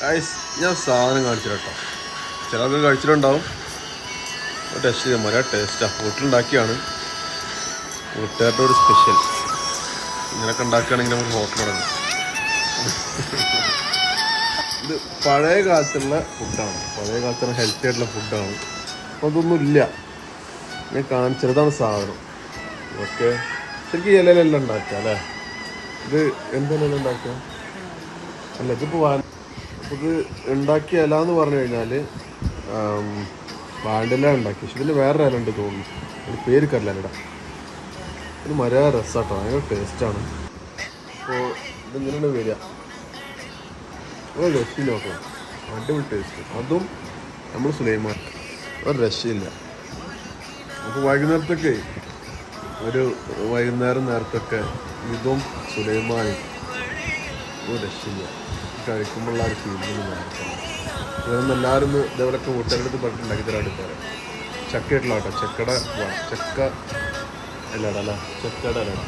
ഞാൻ സാധനം കാണിച്ചു കേട്ടോ. ചിലർക്ക് കഴിച്ചിട്ടുണ്ടാവും. ടെസ്റ്റ് ചെയ്താൽ മതി. ടേസ്റ്റാണ്. വീട്ടിലുണ്ടാക്കിയാണ്. വീട്ടുകാരുടെ ഒരു സ്പെഷ്യൽ. ഇങ്ങനെയൊക്കെ ഉണ്ടാക്കുകയാണെങ്കിൽ നമുക്ക് ഹോട്ടൽ തുടങ്ങും. ഇത് പഴയ കാലത്തുള്ള ഫുഡാണ്. പഴയ കാലത്തുള്ള ഹെൽത്തി ആയിട്ടുള്ള ഫുഡാണ്. അപ്പോൾ അതൊന്നുമില്ല. ഞാൻ കാണിച്ചതാണ് സാധനം. ഓക്കെ. ശരിക്കും ഇലയിലെല്ലാം ഉണ്ടാക്കുക അല്ലേ? ഇത് എന്തെല്ലാം ഉണ്ടാക്കുക അല്ല ഇതിപ്പോൾ അപ്പോൾ ഇത് ഉണ്ടാക്കിയ ഇല എന്ന് പറഞ്ഞു കഴിഞ്ഞാൽ വാണ്ടില ഉണ്ടാക്കി. പക്ഷെ ഇതിന് വേറെ ഇല ഉണ്ട് തോന്നുന്നു. ഒരു പേര് കറില്ല. ഇത് മര്യാദ രസമാട്ടോ. ഭയങ്കര ടേസ്റ്റാണ്. അപ്പോൾ ഇതിങ്ങനെയാണ് വരിക. ഒരു രക്ഷയില്ല നോക്കണം. അടിപൊളി ടേസ്റ്റ്. അതും നമ്മൾ സുലൈമാൻ ഒരു രക്ഷയില്ല. അപ്പോൾ വൈകുന്നേരത്തൊക്കെ വൈകുന്നേരം നേരത്തൊക്കെ ഇതും സുലൈമാനും ഒരു രക്ഷയില്ല. കഴിക്കുമ്പോഴുള്ള ഒരു ഫീലിംഗ് നേരത്തെ ഇതൊന്നും എല്ലാവരും ഇതേപോലൊക്കെ വീട്ടുകാരുടെ പറഞ്ഞിട്ടുണ്ടാക്കി തരാൻ എടുക്കാറ്. ചക്കയായിട്ടുള്ള കേട്ടോ. ചക്ക അല്ലാടല്ല. ചക്കയുടെ അല്ലട.